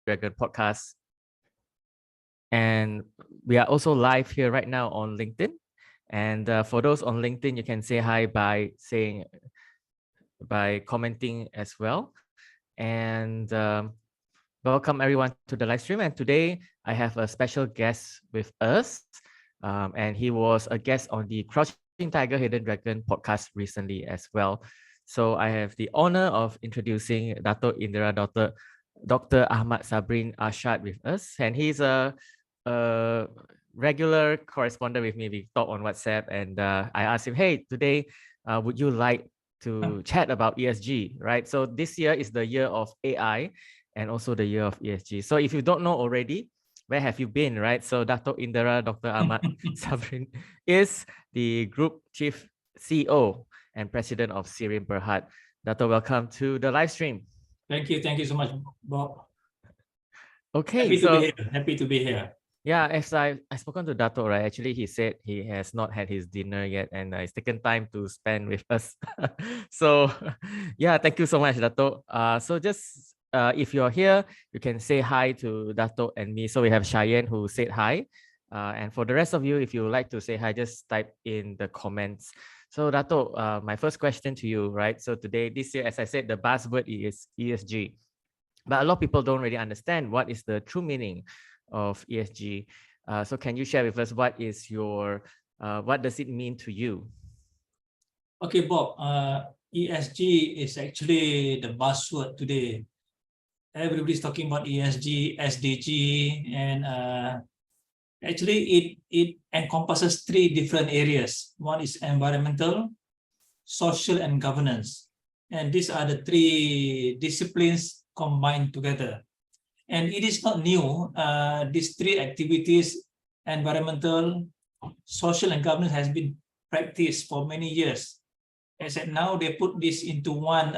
Dragon podcast. And we are also live here right now on LinkedIn. And for those on LinkedIn, you can say hi by commenting as well. And welcome everyone to the live stream. And today I have a special guest with us. And he was a guest on the Crouching Tiger, Hidden Dragon podcast recently as well. So I have the honor of introducing Dato Indera, Dr. Ahmad Sabirin Arshad with us. And he's a regular correspondent with me. We talk on WhatsApp, and I asked him, hey, today, would you like to chat about ESG, right? So this year is the year of AI and also the year of ESG. So if you don't know already, where have you been, right? So Dato Indera, Dr. Ahmad Sabirin is the Group Chief CEO and President of SIRIM Berhad. Dato, welcome to the live stream. Thank you so much, Bob. Okay, happy to be here. Yeah, as I spoken to Dato, right? Actually, he said he has not had his dinner yet, and it's taken time to spend with us. So, yeah, thank you so much, Dato. So just if you're here, you can say hi to Dato and me. So we have Cheyenne who said hi, and for the rest of you, if you would like to say hi, just type in the comments. So Dato, my first question to you, right? So today, this year, as I said, the buzzword is ESG, but a lot of people don't really understand what is the true meaning of ESG. So can you share with us what does it mean to you? Okay, Bob. ESG is actually the buzzword today. Everybody's talking about ESG, SDG, and actually it encompasses three different areas. One is environmental, social, and governance. And these are the three disciplines combined together. And it is not new. These three activities, environmental, social, and governance, has been practiced for many years. Except now they put this into one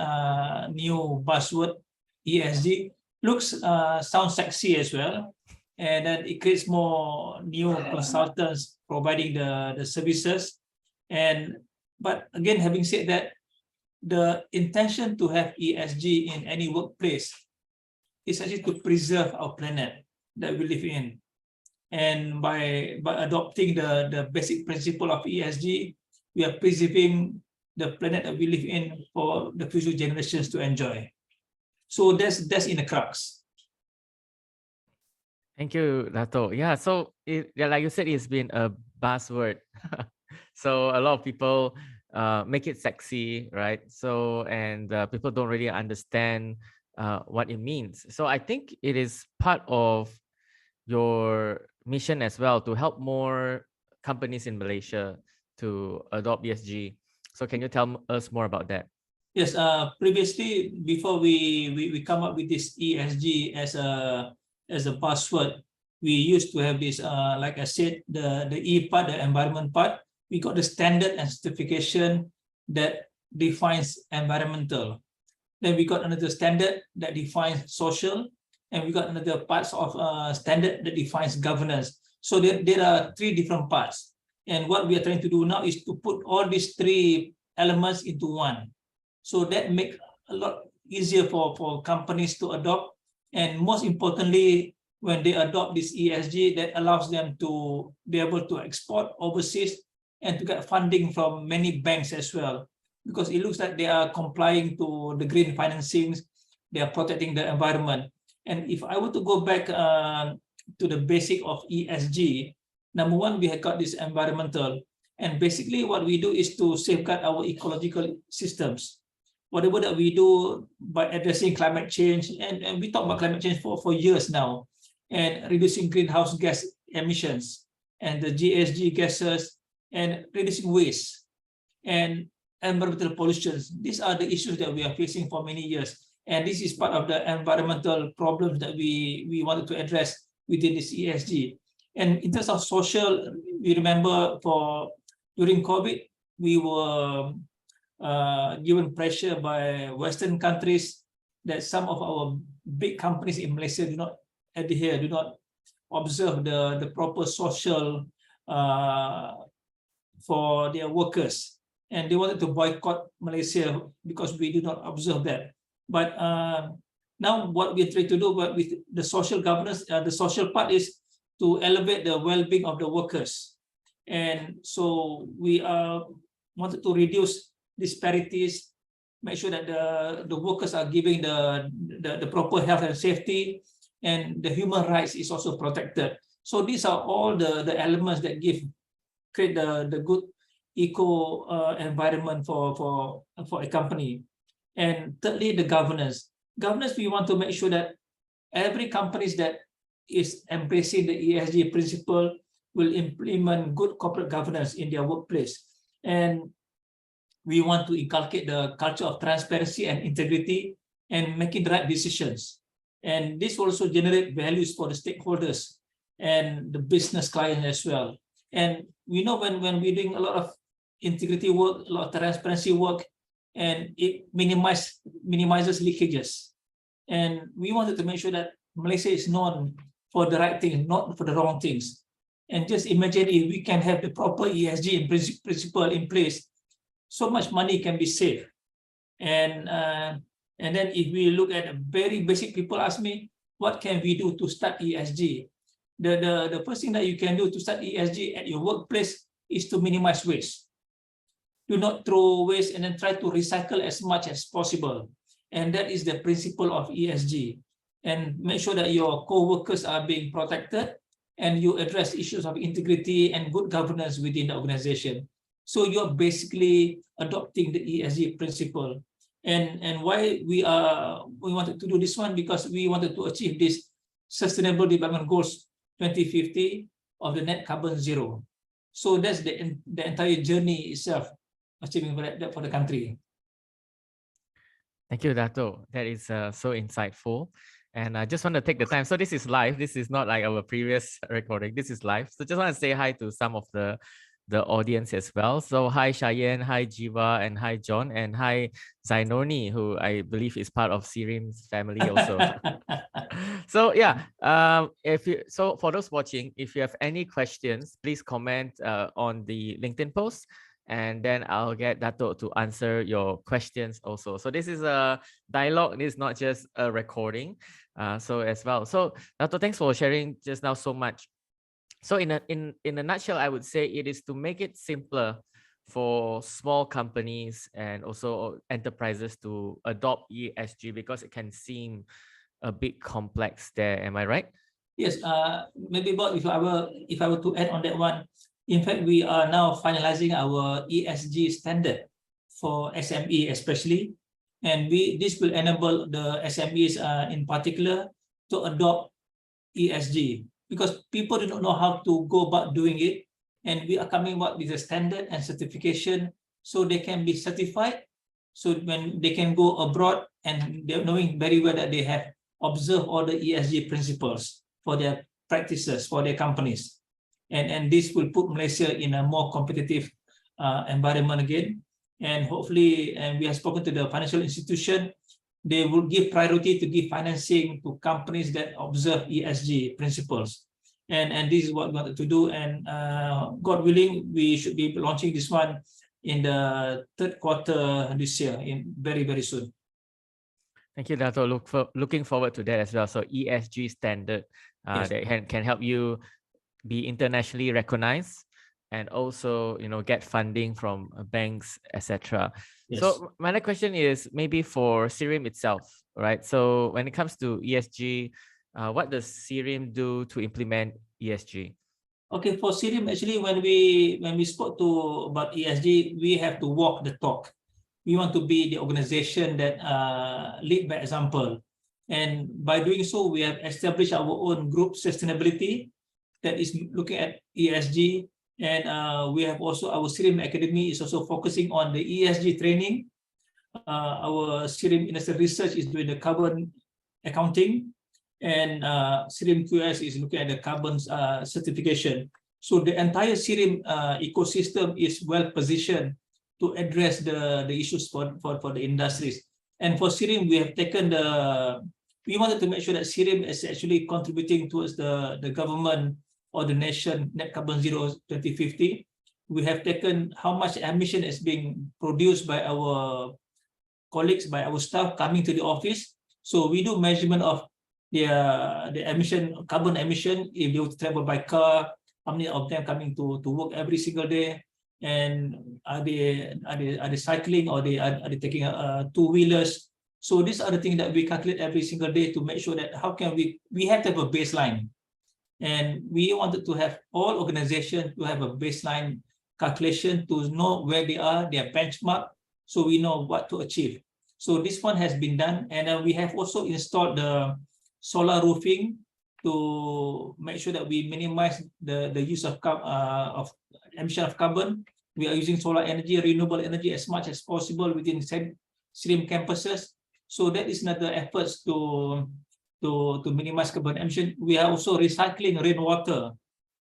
new buzzword, ESG. Sounds sexy as well. And then it creates more new consultants providing the services. But again, having said that, the intention to have ESG in any workplace is actually to preserve our planet that we live in. And by adopting the basic principle of ESG, we are preserving the planet that we live in for the future generations to enjoy. So that's in the crux. Thank you, Dato. Yeah, so like you said, it's been a buzzword. So a lot of people make it sexy, right? So, and people don't really understand what it means. So I think it is part of your mission as well to help more companies in Malaysia to adopt ESG. So can you tell us more about that? Yes, previously, before we come up with this ESG as a buzzword, we used to have this, like I said, the E part, the environment part. We got the standard and certification that defines environmental. Then we got another standard that defines social, and we got another parts of standard that defines governance. So there are three different parts. And what we are trying to do now is to put all these three elements into one. So that makes a lot easier for companies to adopt. And most importantly, when they adopt this ESG, that allows them to be able to export overseas and to get funding from many banks as well, because it looks like they are complying to the green financings, they are protecting the environment. And if I were to go back to the basic of ESG, number one, we have got this environmental. And basically what we do is to safeguard our ecological systems. Whatever that we do by addressing climate change, and we talk about climate change for years now, and reducing greenhouse gas emissions and the GHG gases, and reducing waste and environmental pollution. These are the issues that we are facing for many years. And this is part of the environmental problems that we wanted to address within this ESG. And in terms of social, we remember during COVID, we were given pressure by Western countries that some of our big companies in Malaysia do not adhere, do not observe the proper social for their workers, and they wanted to boycott Malaysia because we do not observe that. But Now what we try to do with the social governance, the social part is to elevate the well-being of the workers. And so we wanted to reduce disparities, make sure that the workers are giving the proper health and safety, and the human rights is also protected. So these are all the elements that create the good eco environment for a company. And thirdly, the governance. Governance, we want to make sure that every companies that is embracing the ESG principle will implement good corporate governance in their workplace. And we want to inculcate the culture of transparency and integrity and making the right decisions. And this will also generate values for the stakeholders and the business client as well. And we know when we're doing a lot of integrity work, a lot of transparency work, and it minimizes leakages. And we wanted to make sure that Malaysia is known for the right things, not for the wrong things. And just imagine if we can have the proper ESG principle in place, so much money can be saved. And then if we look at a very basic, people ask me, what can we do to start ESG? The first thing that you can do to start ESG at your workplace is to minimize waste. Do not throw waste and then try to recycle as much as possible. And that is the principle of ESG. And make sure that your co-workers are being protected and you address issues of integrity and good governance within the organization. So you're basically adopting the ESG principle. And why we wanted to do this one, because we wanted to achieve this Sustainable Development Goals 2050 of the net carbon zero. So that's the entire journey itself, achieving that for the country. Thank you, Dato. That is so insightful. And I just want to take the time. So this is live. This is not like our previous recording. This is live. So just want to say hi to some of the audience as well. So hi Cheyenne, hi Jiva, and hi John, and hi Zainoni, who I believe is part of SIRIM's family also. So yeah, so for those watching, if you have any questions, please comment on the LinkedIn post, and then I'll get Dato to answer your questions also. So this is a dialogue. This is not just a recording. So as well. So Dato, thanks for sharing just now so much. So in a nutshell, I would say it is to make it simpler for small companies and also enterprises to adopt ESG, because it can seem a bit complex there. Am I right? Yes. Maybe Bob, if I were to add on that one, in fact, we are now finalizing our ESG standard for SME especially, and this will enable the SMEs in particular to adopt ESG, because people do not know how to go about doing it. And we are coming up with a standard and certification so they can be certified. So when they can go abroad and they're knowing very well that they have observed all the ESG principles for their practices, for their companies. And this will put Malaysia in a more competitive environment again. And hopefully, and we have spoken to the financial institution, they will give priority to give financing to companies that observe ESG principles. And this is what we wanted to do. And God willing, we should be launching this one in the third quarter this year, in very, very soon. Thank you, Dato. Looking forward to that as well. So ESG standard Yes. that can help you be internationally recognized and also, get funding from banks, etc. Yes. So my next question is maybe for SIRIM itself, right? So when it comes to ESG, what does SIRIM do to implement ESG? Okay, for SIRIM, actually, when we spoke about ESG, we have to walk the talk. We want to be the organization that lead by example. And by doing so, we have established our own group sustainability that is looking at ESG. And we have also our SIRIM Academy is also focusing on the ESG training. Our SIRIM Industrial Research is doing the carbon accounting, and SIRIM QS is looking at the carbon certification. So the entire SIRIM ecosystem is well positioned to address the issues for the industries. And for SIRIM, we have taken we wanted to make sure that SIRIM is actually contributing towards the government or the nation net carbon zero 2050. We have taken how much emission is being produced by our colleagues, by our staff coming to the office. So we do measurement of the emission, carbon emission, if they would travel by car, how many of them coming to work every single day, and are they cycling, or are they taking two-wheelers. So these are the things that we calculate every single day to make sure that how can we have to have a baseline. And we wanted to have all organizations to have a baseline calculation to know where they are, their benchmark, so we know what to achieve. So this one has been done, and we have also installed the solar roofing to make sure that we minimize the use of emission of carbon. We are using solar energy, renewable energy as much as possible within SIRIM campuses. So that is another efforts to minimize carbon emission. We are also recycling rainwater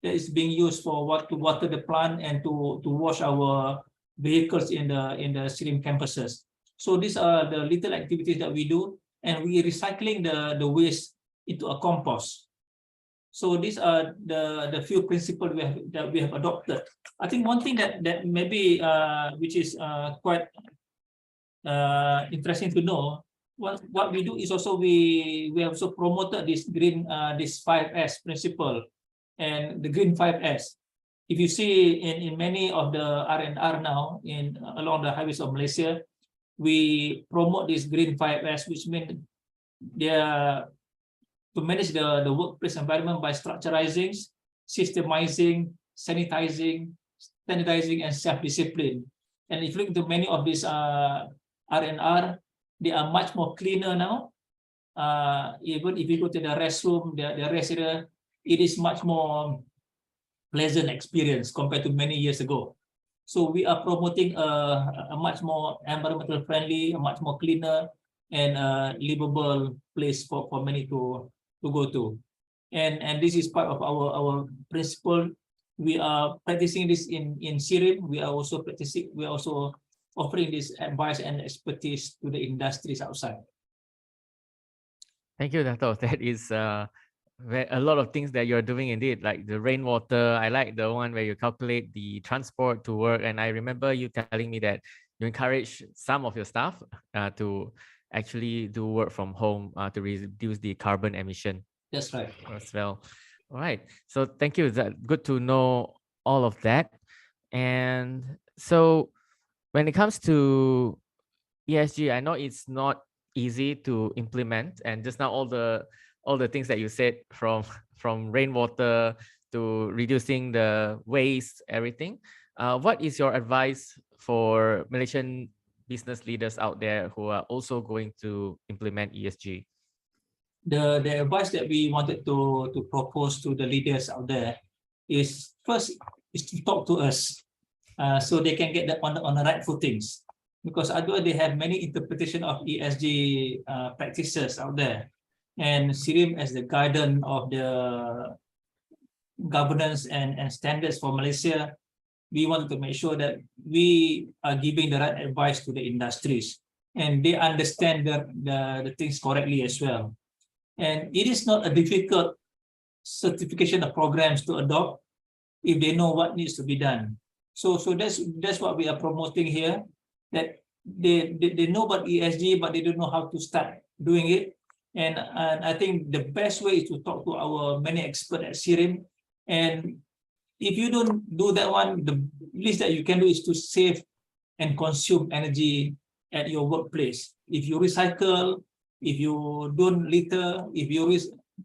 that is being used for to water the plant and to wash our vehicles in the SIRIM campuses. So these are the little activities that we do, and we recycling the waste into a compost. So these are the few principles that we have adopted. I think one thing that maybe which is quite interesting to know, what we do is also we also promoted this green this 5S principle and the green 5S. If you see in many of the R&R now along the highways of Malaysia, we promote this green 5S, which means they are to manage the workplace environment by structurizing, systemizing, sanitizing, standardizing, and self-discipline. And if you look into many of these R&R, they are much more cleaner now. Even if you go to the restroom, the rest area, it is much more pleasant experience compared to many years ago. So we are promoting a much more environmental friendly, a much more cleaner and livable place for many to go to. And this is part of our principle. We are practicing this in SIRIM. We are also offering this advice and expertise to the industries outside. Thank you, Dato. That is a lot of things that you're doing indeed, like the rainwater. I like the one where you calculate the transport to work. And I remember you telling me that you encourage some of your staff to actually do work from home to reduce the carbon emission. That's right. As well. All right. So thank you. Good to know all of that. And so when it comes to ESG, I know it's not easy to implement. And just now all the things that you said, from rainwater to reducing the waste, everything. What is your advice for Malaysian business leaders out there who are also going to implement ESG? The advice that we wanted to propose to the leaders out there is, first is to talk to us, so they can get that on the right footings, because otherwise they have many interpretation of ESG practices out there, and SIRIM as the guardian of the governance and standards for Malaysia, we want to make sure that we are giving the right advice to the industries and they understand the things correctly as well. And it is not a difficult certification of programs to adopt if they know what needs to be done. So that's what we are promoting here, that they know about ESG, but they don't know how to start doing it. And I think the best way is to talk to our many experts at SIRIM. And if you don't do that one, the least that you can do is to save and consume energy at your workplace. If you recycle, if you don't litter, if you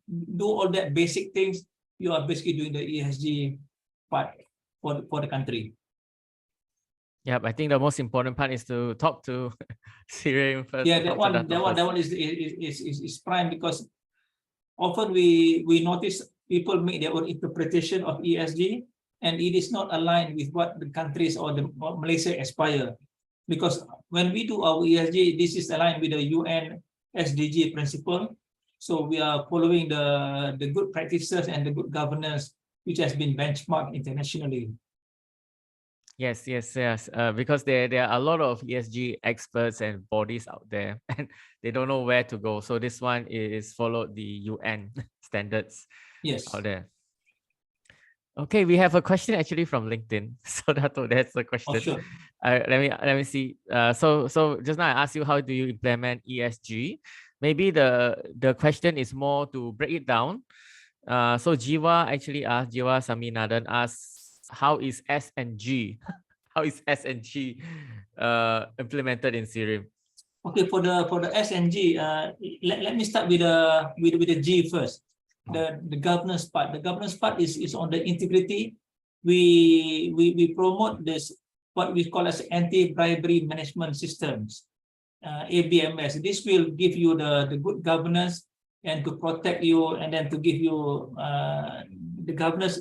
do all that basic things, you are basically doing the ESG part for the country. Yeah, I think the most important part is to talk to SIRIM first. Yeah, that one is prime, because often we notice people make their own interpretation of ESG, and it is not aligned with what the countries or Malaysia aspire. Because when we do our ESG, this is aligned with the UN SDG principle. So we are following the good practices and the good governance, which has been benchmarked internationally. Yes. Because there are a lot of ESG experts and bodies out there, and they don't know where to go. So this one is followed the UN standards. Yes. Out there. Okay, we have a question actually from LinkedIn. So that's the question. Oh, sure. Let me see. So just now I asked you, how do you implement ESG? maybe the question is more to break it down. So Jiwa actually asked, Jiwa Saminadan asks, how is S and G? How is S and G implemented in SIRIM? Okay, for the S and G, let me start with the G first. The governance part. The governance part is on the integrity. We promote this what we call as anti-bribery management systems, ABMS. This will give you the good governance and to protect you, and then to give you the governance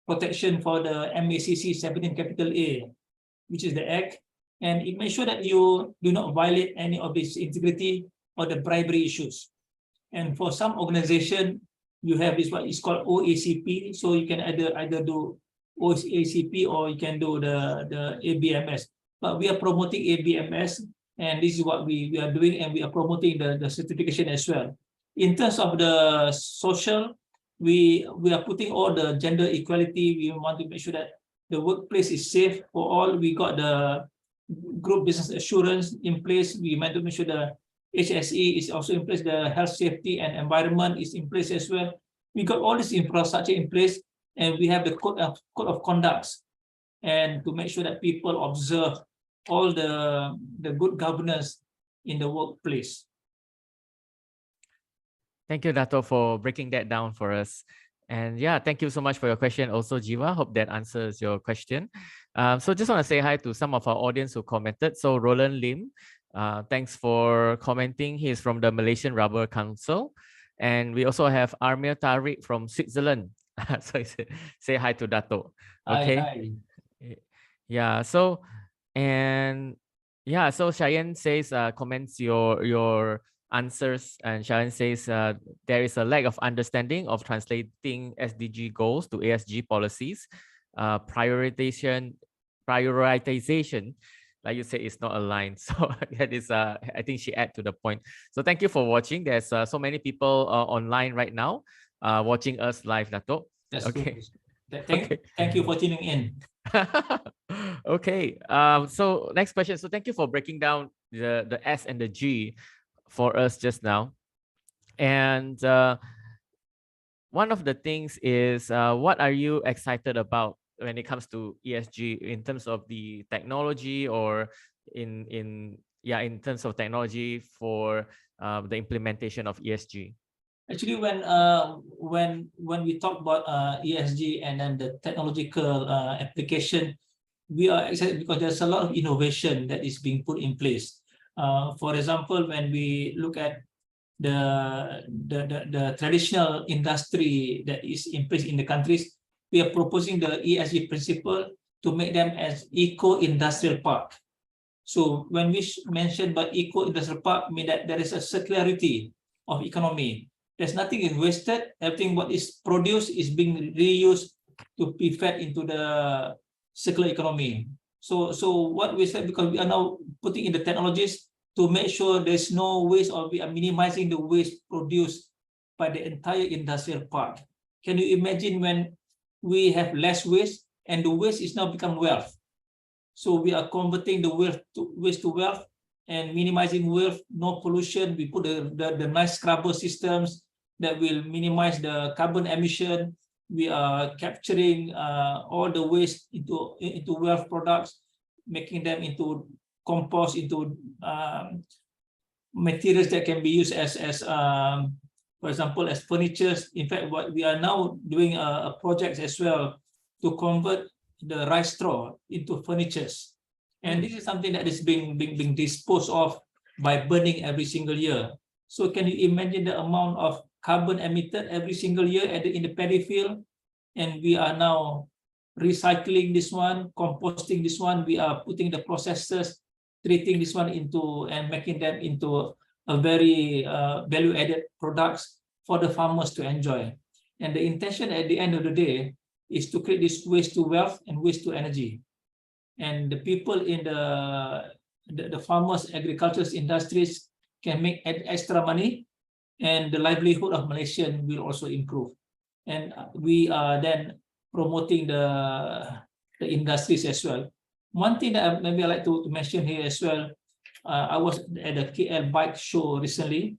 protection for the MACC 17 capital A, which is the act, and it makes sure that you do not violate any of this integrity or the bribery issues. And for some organization, you have this what is called OACP, so you can either do OACP or you can do the ABMS. But we are promoting ABMS, and this is what we are doing, and we are promoting the certification as well. In terms of the social, we are putting all the gender equality. We want to make sure that the workplace is safe for all. We got the group business assurance in place. We want to make sure the HSE is also in place. The health, safety, and environment is in place as well. We got all this infrastructure in place, and we have the code of conducts, and to make sure that people observe all the good governance in the workplace. Thank you, Dato, for breaking that down for us. And yeah, thank you so much for your question also, Jiwa. Hope that answers your question. So just want to say hi to some of our audience who commented. So Roland Lim, thanks for commenting. He's from the Malaysian Rubber Council. And we also have Armir Tariq from Switzerland. So say hi to Dato. Okay. Hi. Yeah, so so Cheyenne says comments your answers, and Sharon says there is a lack of understanding of translating SDG goals to ASG policies. Prioritization, like you said, is not aligned. So that is, I think she add to the point. So thank you for watching. There's so many people online right now watching us live, Dato. That's okay. Good. Thank you for tuning in. Okay. So next question. So thank you for breaking down the S and the G for us just now. And one of the things is, what are you excited about when it comes to ESG in terms of the technology, or in terms of technology for the implementation of ESG? Actually, when we talk about ESG and then the technological application, we are excited because there's a lot of innovation that is being put in place. For example, when we look at the traditional industry that is in place in the countries, we are proposing the ESG principle to make them as eco-industrial park. So when we mention about eco-industrial park, mean that there is a circularity of economy. There's nothing is wasted. Everything what is produced is being reused to be fed into the circular economy. So what we said, because we are now putting in the technologies to make sure there's no waste, or we are minimizing the waste produced by the entire industrial park. Can you imagine when we have less waste and the waste is now become wealth? So we are converting the waste to wealth and minimizing wealth, no pollution. We put the nice scrubber systems that will minimize the carbon emission. We are capturing all the waste into wealth products, making them into compost, into materials that can be used as for example, as furnitures. In fact, what we are now doing a project as well to convert the rice straw into furnitures. And this is something that is being disposed of by burning every single year. So can you imagine the amount of carbon emitted every single year in the paddy field? And we are now recycling this one, composting this one. We are putting the processes, treating this one into and making them into a very value-added products for the farmers to enjoy. And the intention at the end of the day is to create this waste to wealth and waste to energy. And the people in the farmers, agricultural industries can make extra money, and the livelihood of Malaysians will also improve. And we are then promoting the industries as well. One thing that maybe I like to mention here as well, I was at the KL bike show recently,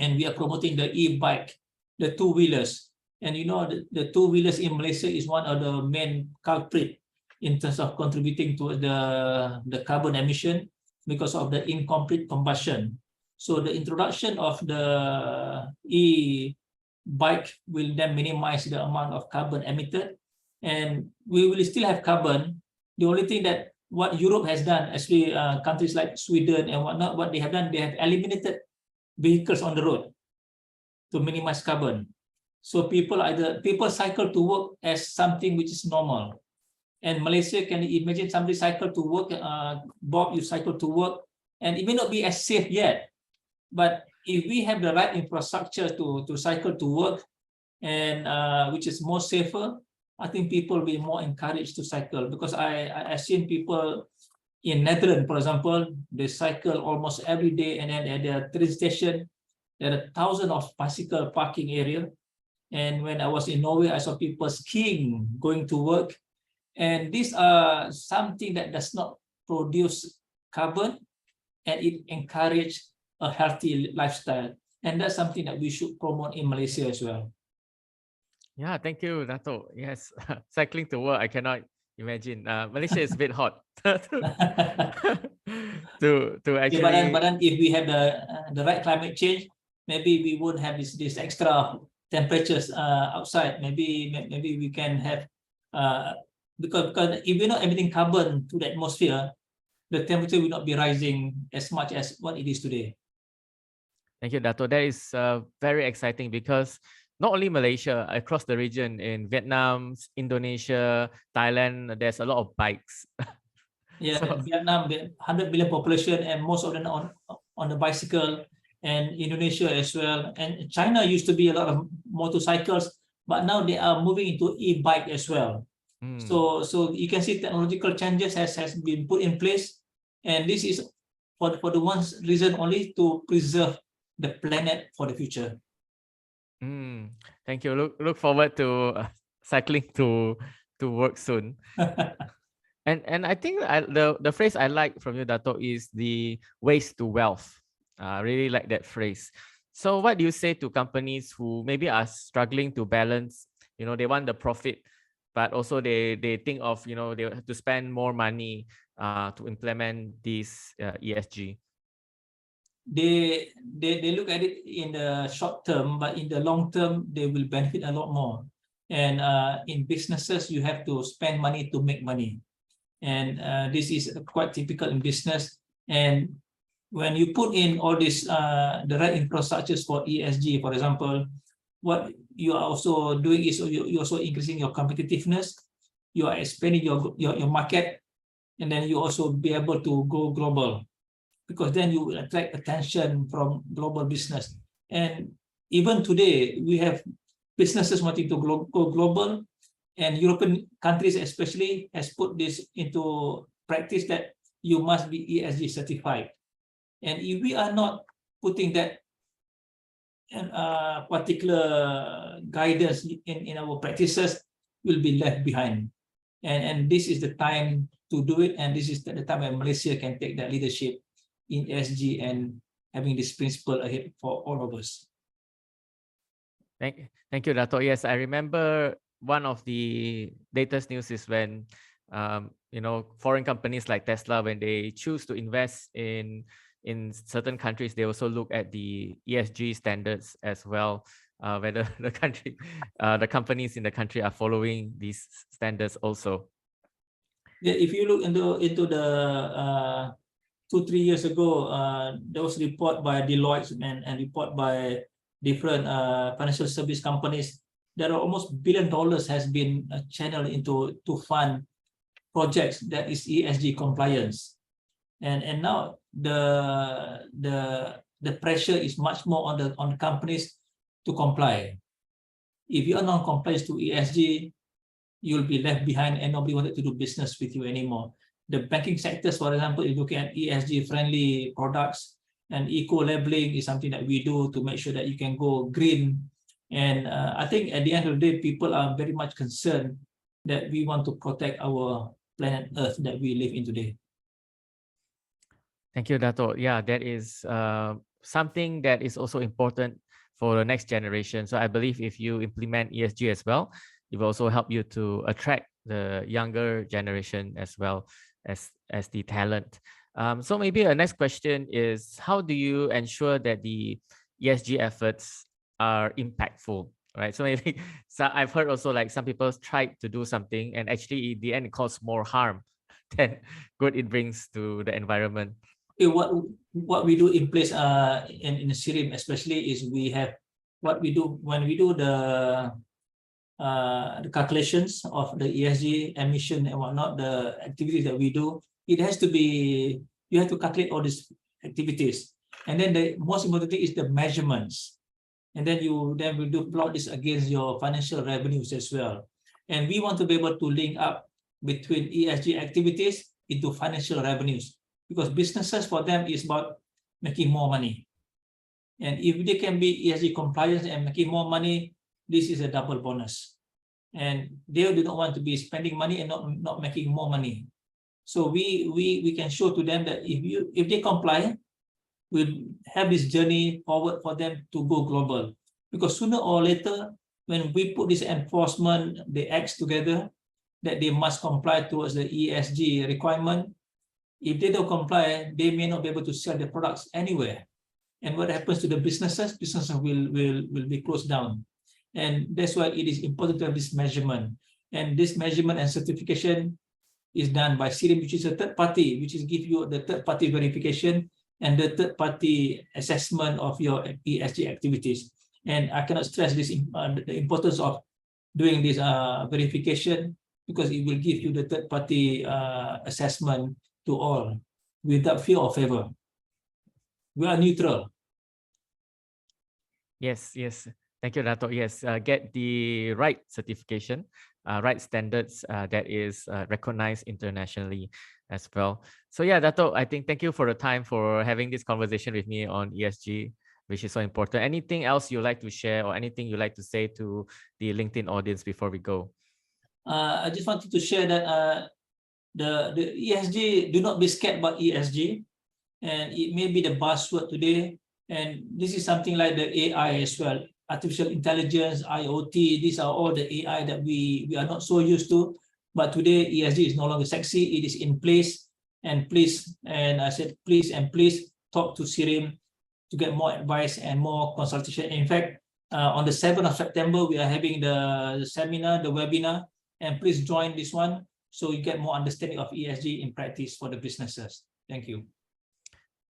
and we are promoting the e-bike, the two-wheelers. And you know, the two-wheelers in Malaysia is one of the main culprit in terms of contributing to the carbon emission because of the incomplete combustion. So the introduction of the e-bike will then minimize the amount of carbon emitted, and we will still have carbon. The only thing that what Europe has done, especially countries like Sweden and whatnot, what they have done, they have eliminated vehicles on the road to minimize carbon. So people cycle to work as something which is normal. And Malaysia, can you imagine somebody cycle to work? Bob, you cycle to work, and it may not be as safe yet, but if we have the right infrastructure to cycle to work, and which is more safer, I think people will be more encouraged to cycle. Because I've seen people in Netherlands, for example, they cycle almost every day, and then at the train station, there are thousands of bicycle parking area. And when I was in Norway, I saw people skiing, going to work. And these are something that does not produce carbon, and it encourages a healthy lifestyle. And that's something that we should promote in Malaysia as well. Yeah, thank you, Dato. Yes, cycling to work, I cannot imagine. Malaysia is a bit hot to actually. Yeah, but then if we have the right climate change, maybe we won't have this extra temperatures outside. Maybe we can have because if we're not emitting carbon to the atmosphere, the temperature will not be rising as much as what it is today. Thank you, Dato. That is very exciting, because not only Malaysia, across the region, in Vietnam, Indonesia, Thailand, there's a lot of bikes. Yeah, so, Vietnam, 100 million population, and most of them on the bicycle, and Indonesia as well. And China used to be a lot of motorcycles, but now they are moving into e-bike as well. So you can see technological changes has been put in place, and this is for the one reason only, to preserve the planet for the future. Thank you. Look forward to cycling to work soon. And I think the phrase I like from you, Dato, is the waste to wealth. I really like that phrase. So what do you say to companies who maybe are struggling to balance, you know, they want the profit, but also they think of, you know, they have to spend more money to implement this ESG? They look at it in the short term, but in the long term, they will benefit a lot more. And in businesses, you have to spend money to make money. And this is quite typical in business. And when you put in all this, the right infrastructures for ESG, for example, what you are also doing is you're also increasing your competitiveness. You are expanding your market, and then you also be able to go global, because then you will attract attention from global business. And even today, we have businesses wanting to go global, and European countries especially has put this into practice, that you must be ESG certified. And if we are not putting that particular guidance in our practices, we'll be left behind. And this is the time to do it, and this is the time when Malaysia can take that leadership in ESG and having this principle ahead for all of us. Thank you, Dato. Yes, I remember one of the latest news is when you know, foreign companies like Tesla, when they choose to invest in certain countries, they also look at the ESG standards as well, whether the companies in the country are following these standards also. Yeah, if you look into the 2-3 years ago, there was a report by Deloitte and report by different financial service companies. There are almost $1 billion has been channeled to fund projects that is ESG compliance, and now the pressure is much more on the companies to comply. If you are non-compliant to ESG, you'll be left behind, and nobody wanted to do business with you anymore. The banking sectors, for example, if you look at ESG friendly products, and eco-labeling is something that we do to make sure that you can go green. And I think at the end of the day, people are very much concerned that we want to protect our planet Earth that we live in today. Thank you, Dato. Yeah, that is something that is also important for the next generation. So I believe if you implement ESG as well, it will also help you to attract the younger generation as well as the talent. So maybe the next question is, how do you ensure that the ESG efforts are impactful, right? So maybe, so I've heard also like some people tried to do something and actually in the end it caused more harm than good it brings to the environment. Okay, what we do in place in the SIRIM especially is we have what we do when we do the calculations of the ESG emission and whatnot, the activities that we do, it has to be, you have to calculate all these activities. And then the most important thing is the measurements. And then we do plot this against your financial revenues as well. And we want to be able to link up between ESG activities into financial revenues, because businesses, for them, is about making more money. And if they can be ESG compliant and making more money, this is a double bonus. And they do not want to be spending money and not making more money. So we can show to them that if they comply, we'll have this journey forward for them to go global. Because sooner or later, when we put this enforcement, the acts together, that they must comply towards the ESG requirement, if they don't comply, they may not be able to sell their products anywhere. And what happens to the businesses? Businesses will be closed down. And that's why it is important to have this measurement. And this measurement and certification is done by SIRIM, which is a third party, which is give you the third party verification and the third party assessment of your ESG activities. And I cannot stress this the importance of doing this verification, because it will give you the third party assessment to all without fear or favor. We are neutral. Yes. Thank you, Dato. Yes, get the right certification, right standards that is recognized internationally as well. So yeah, Dato, I think thank you for the time for having this conversation with me on ESG, which is so important. Anything else you'd like to share or anything you'd like to say to the LinkedIn audience before we go? I just wanted to share that the ESG, do not be scared about ESG. And it may be the buzzword today. And this is something like the AI as well. Artificial intelligence, IoT, these are all the AI that we are not so used to. But today, ESG is no longer sexy. It is in place. And please, and I said, please talk to SIRIM to get more advice and more consultation. In fact, on the 7th of September, we are having the seminar, the webinar, and please join this one so you get more understanding of ESG in practice for the businesses. Thank you.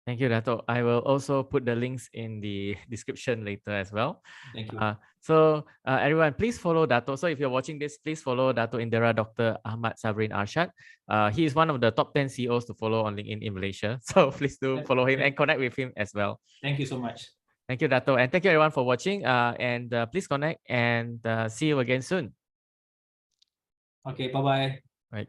Thank you, Dato. I will also put the links in the description later as well. Thank you. So everyone, please follow Dato. So if you're watching this, please follow Dato Indera, Dr. Ahmad Sabirin Arshad. He is one of the top 10 CEOs to follow on LinkedIn in Malaysia. So please do follow him and connect with him as well. Thank you so much. Thank you, Dato. And thank you everyone for watching. And please connect and see you again soon. Okay, bye-bye. Right.